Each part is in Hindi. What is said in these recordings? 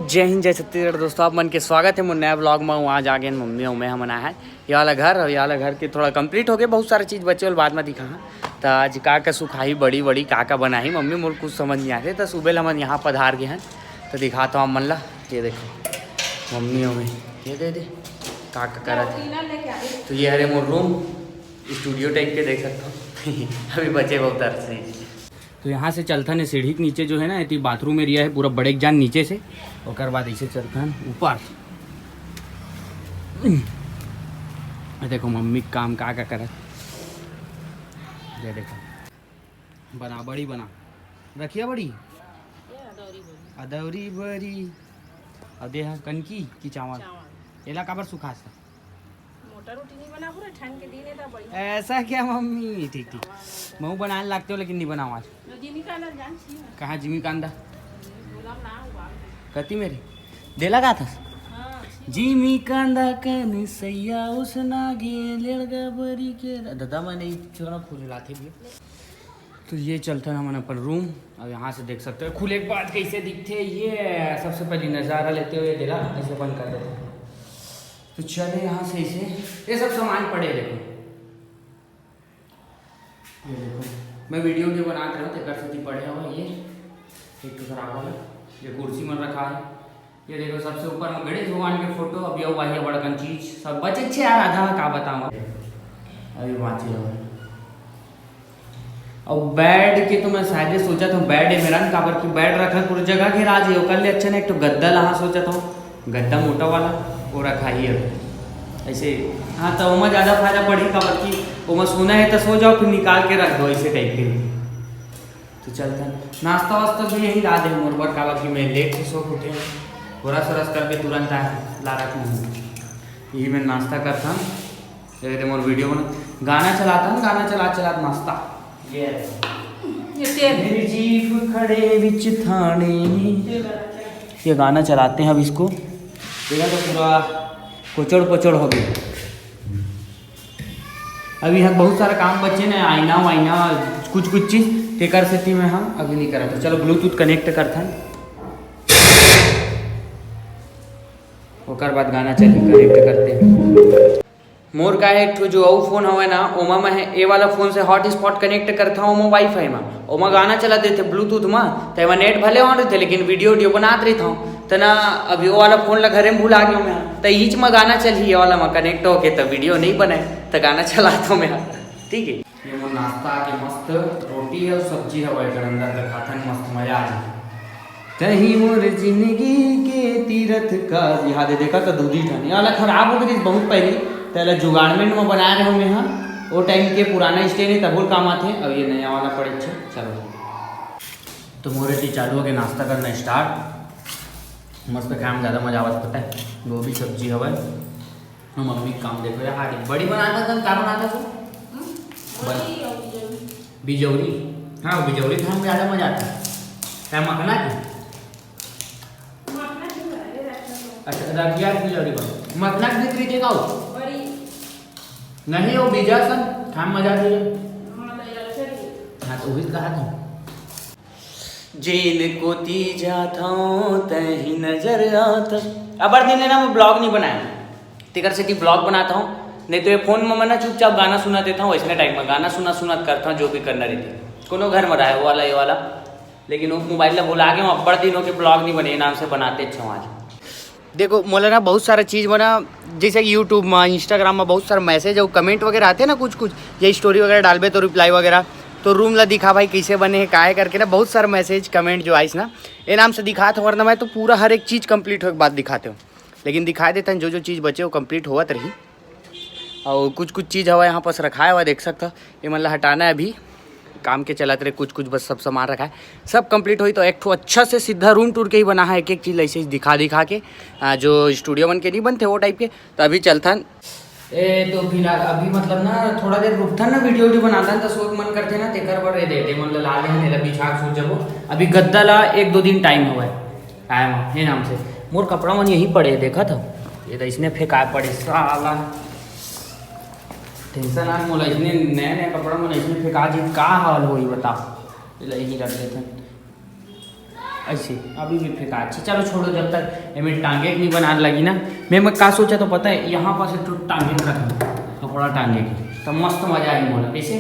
जय हिंद जय छत्तीसगढ़ दोस्तों, आप मन के स्वागत है मुझे नया ब्लॉग में। वहाँ जाके मम्मी में हम आना है ये वाला घर, और ये वाला घर के थोड़ा कंप्लीट हो गया, बहुत सारी चीज़ बचे और बाद में दिखा। तो आज का सुखाई बड़ी बड़ी का बनाई मम्मी, मुझे कुछ समझ नहीं आते। तो सुबह हम यहाँ पधार गए हैं तो दिखाता हूँ मन ला। ये देखो मम्मी हमें ये दे दे का करा थे। तो ये हरे मोर रूम स्टूडियो टाइप के देख सकता हूँ। अभी बचे बहुत तरह से। तो यहाँ से चलता है सीढ़ी के नीचे जो है ना, ये बाथरूम एरिया है पूरा, बड़े जान नीचे से, और बाद ऐसे चलता है ऊपर। देखो मम्मी काम का करे, ये देखो बना बड़ी बना रखिए बड़ी अदौरी बड़ी अदे कनकी की चावल एला काबर सुखा सा रोटी नहीं बना पूरा ठंड के दिन है तो बड़ी। ऐसा क्या मम्मी? ठीक ठीक मैं बनाने लगते हो लेकिन नहीं बनाऊँ आज। कहाँ जिमी कांदा कती मेरी दे लगा था जिमी कांदा कन सैया उसना गे लड़गा बरी के दादा मैंने छोरा खुले लाते भी। तो ये चलता है हमारा अपन रूम। अब यहाँ से देख सकते हो खुले के बाद कैसे दिखते। ये सबसे पहले नज़ारा लेते हुए दिला ऐसे बंद कर देते। तो चले यहाँ से इसे ये सब सामान पड़े देखो, ये देखो मैं वीडियो बनाते रहूँ तो कर पड़े हुआ। ये एक तो खराब हो, ये कुर्सी में रखा है। ये देखो सबसे ऊपर में गणेश भगवान के फोटो। अभी वही बड़कन चीज सब बचे छे यार, आधा का बताऊँ अभी बाँची हो। और बेड के तो मैं शायद सोचा था बेड है मेरा काबर की बेड रखा पूरी जगह के राज है कर ले अच्छा ना। एक तो गद्दा लहा सोचा था गद्दा मोटा वाला वो रखा ही है ऐसे। हाँ तो वहाँ ज़्यादा फायदा पड़ी काबर की वो सोना है तो सो जाओ फिर निकाल के रख दो ऐसे टाइप के। तो चलता नाश्ता वास्ता भी यही ला दे मोर पर काबर की मैं लेट से सो उठे थोड़ा सरस करके तुरंत ला रखा हूँ। यही मैं नाश्ता करता हूँ मोर वीडियो बना गाना चलाता हूँ, गाना चला चला नाश्ता। मेरी जीभ खड़े विच थाने ये गाना चलाते हैं। अब इसको देखा तो पूरा कोचड़ कोचड़ हो गया। अभी यहाँ बहुत सारा काम बचे ना, आईना वाइना कुछ कुछ चीज़ के कर सकती मैं हम अभी नहीं करा। तो चलो ब्लूटूथ कनेक्ट करता है और बाद गाना चलिए कनेक्ट करते हैं। मोर का है एक जो फ़ोन हवा ना ओमा में है ए वाला फ़ोन से हॉटस्पॉट कनेक्ट करता हूँ ओमा वाईफाई में। ओमा गाना चला देते ब्लूटूथ में तो एमा नेट भले ऑन रहते लेकिन वीडियो बनाते रहता हूँ तो ना। अभी वो वाला फ़ोन ला घरे में भूला गया मैं तो ईच में गाना चली वाला में कनेक्ट होके तो वीडियो नहीं बने तो गाना चलाता हूँ मैं। ठीक है ये वो नाश्ता के मस्त रोटी है और सब्जी है वही अंदर का खाता है मस्त मजा आ जाए। कहीं मोर जिंदगी के तीरथ का याद देखा तो दूधी ठानी वाला खराब हो गई बहुत पहले पहले जुगाड़मेंट में बना रहे होंगे। हाँ वो टाइम के पुराना स्टेन है तब काम आते। अब ये नया वाला पड़े अच्छे। चलो तो मोरे चालू हो गया नाश्ता करना स्टार्ट। मस्त खाए में ज़्यादा मजा आवत पता है। गोभी सब्जी हवा मम्मी काम देखो यार बड़ी बनाता था क्या बनाता था बिजौरी। हाँ बिजौरी खाने में ज़्यादा मजा आता है। क्या मखना की अच्छा रखिया बिजौरी बनो मखना की बिक्री देगा नहीं वो बीजा सब खाम मजा आती है। हाँ तो वही कहा था जेल को ती जाता तही नजर आता। अब दिन लेना मैं ब्लॉग नहीं बनाया तिकर से कि ब्लॉग बनाता हूँ नहीं तो ये फ़ोन में मैं ना चुपचाप गाना सुना देता हूँ। इसने टाइम में गाना सुना करता हूँ जो भी करना रहती कोनो घर में रहा है वो वाला ये वाला। लेकिन वो मोबाइल ला भुला के अब्बड़ दिनों के ब्लॉग नहीं बने नाम से बनाते अच्छा आज। देखो मोला ना बहुत सारा चीज़ बना जैसे कि यूट्यूब में इंस्टाग्राम में बहुत सारा मैसेज और कमेंट वगैरह आते हैं ना कुछ कुछ ये स्टोरी वगैरह डालबे तो रिप्लाई वगैरह तो रूम ला दिखा भाई कैसे बने हैं काहे करके ना बहुत सारा मैसेज कमेंट जो आइस ना ये नाम से दिखाते वरना मैं तो पूरा हर एक चीज़ कंप्लीट हो के बाद दिखाते हूँ। लेकिन दिखा देते हैं जो चीज़ बचे वो कंप्लीट हुआ रही। और कुछ कुछ चीज़ हवा यहाँ पास रखा है हुआ देख सकता ये मतलब हटाना है अभी काम के चलाते रहे कुछ कुछ बस सब सामान रखा है सब कंप्लीट हुई तो एक ठो अच्छा से सीधा रूम टूर के ही बना है। एक एक चीज़ ऐसे दिखा के जो स्टूडियो बन के नहीं बनते वो टाइप के। तो अभी चलता तो फिलहाल अभी मतलब ना थोड़ा देर रुकता ना वीडियो बनाता तो सोच मन करते ना तेकर पर देते मतलब ला ले बिछा सोच जब अभी गद्दा ला 1-2 दिन टाइम हुआ है नाम से। मोर कपड़ा मन यही पड़े देखा था ये तो इसने फेंका पड़े साला टेंशन आ मोला इसने नया कपड़ा मन इसने फेंका जी का हाल हो बताओ यही रख देते ऐसे अभी भी फेंका। अच्छा चलो छोड़ो, जब तक एमें टांगे नहीं बनाने लगी ना, मैं का सोचा तो पता है यहाँ पर से तो टांगे रखा कपड़ा टांगे की तो मस्त मजा आई बोला कैसे।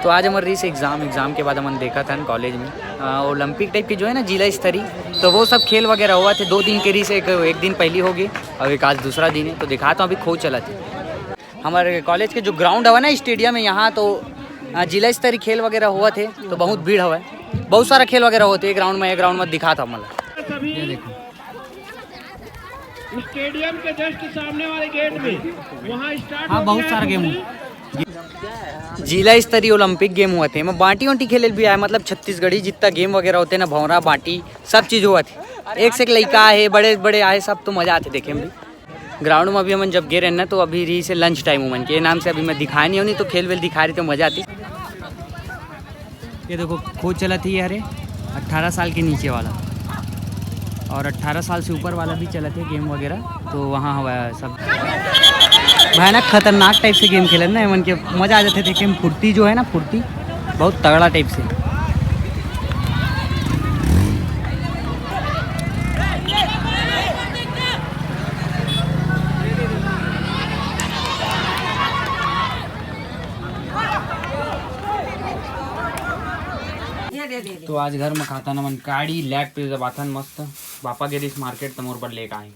तो आज हमारे रही से एग्ज़ाम के बाद हमने देखा था कॉलेज में ओलंपिक टाइप के जो है ना जिला स्तरीय, तो वो सब खेल वगैरह हुआ थे। 2 दिन के री से एक दिन पहली होगी और एक आज दूसरा दिन है। तो दिखाता हूँ अभी खो चला थे हमारे कॉलेज के जो ग्राउंड हुआ ना स्टेडियम में, यहाँ तो जिला स्तरीय खेल वगैरह हुआ थे। तो बहुत भीड़ हुआ है, बहुत सारा खेल वगैरह होते हैं ग्राउंड में दिखा था मतलब। ये देखो स्टेडियम के जस्ट सामने वाले गेट में वहाँ स्टार्ट। हाँ बहुत सारा गेम जिला स्तरीय ओलंपिक गेम हुआ थे। मैं बाटी वाटी खेले भी आया, मतलब छत्तीसगढ़ी जितना गेम वगैरह होते हैं ना, भौरा बाटी सब चीज़ हुआ थी। एक से एक लड़का आए, बड़े बड़े आए, सब तो मज़ा आते देखे में भी। ग्राउंड में अभी हम जब गे रहे ना तो अभी रही से लंच टाइम उमन के नाम से अभी मैं दिखाया नहीं होनी, तो खेल वेल दिखा रही तो मज़ा आती। ये देखो खोज चला थी यार 18 साल के नीचे वाला, और 18 साल से ऊपर वाला भी चला थे गेम वगैरह। तो वहाँ हुआ सब भयानक खतरनाक टाइप से गेम खेले ना मन के, मज़ा आ जाते देखे में। फुर्ती जो है ना, फुर्ती बहुत तगड़ा टाइप से। तो आज घर में खाता ना मन काड़ी लैग पे दबाथन मस्त। पापा गए इस मार्केट तो मोर पर लेकर आए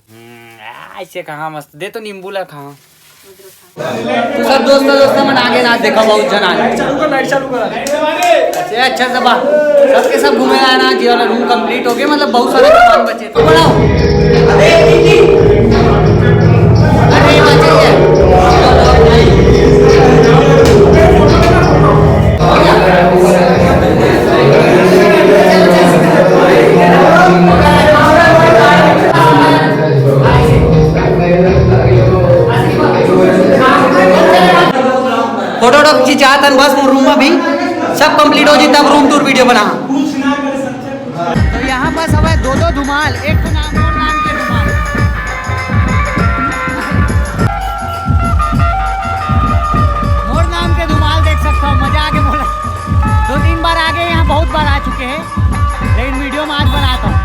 ऐसे कहाँ मस्त दे तो नींबू ला खा। तो सब दोस्त मन आगे ना देखा बहुत जन आए अच्छा सब सबके सब घूमे आए ना जी वाला रूम कंप्लीट हो गया, मतलब बहुत सारे सामान बचे तो बनाओ। अरे फोटो खिंचातन बस रूम में भी सब कंप्लीट हो जी तब रूम टूर वीडियो बना। तो यहाँ बस हवा 2 धुमाल, एक तो नाम और नाम के धुमाल। मोर नाम के धुमाल देख सकता हूँ, मजा आके बोला। 2-3 बार आगे यहाँ बहुत बार आ चुके हैं, लेकिन वीडियो में आज बनाता हूँ।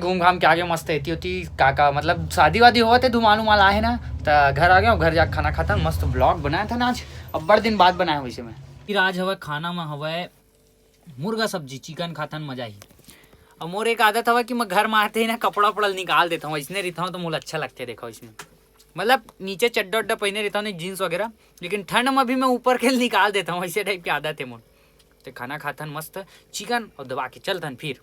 घूम घाम के आगे मस्त रहती होती काका, मतलब शादी वादी हुआ थे धुमाल उमाल आए ना, तो घर आ गया, घर जाकर खाना खाता। मस्त ब्लॉग बनाया था ना आज, अब बड़े दिन बाद बनाया वैसे में। फिर आज हवा खाना में हवा मुर्गा सब्जी चिकन खाता मजा ही। और मोर एक आदत हवा कि मैं घर में आते ही ना कपड़ा वपड़ा निकाल देता हूँ, इसने रहता हूँ तो मुझे अच्छा लगता है। देखो इसमें मतलब नीचे चड्डा उड्डा पहने रहता हूँ जीन्स वगैरह, लेकिन ठंड में भी मैं ऊपर के निकाल देता हूँ, ऐसे टाइप की आदत है मोर। तो खाना खाता मस्त चिकन और दबा के चलता फिर।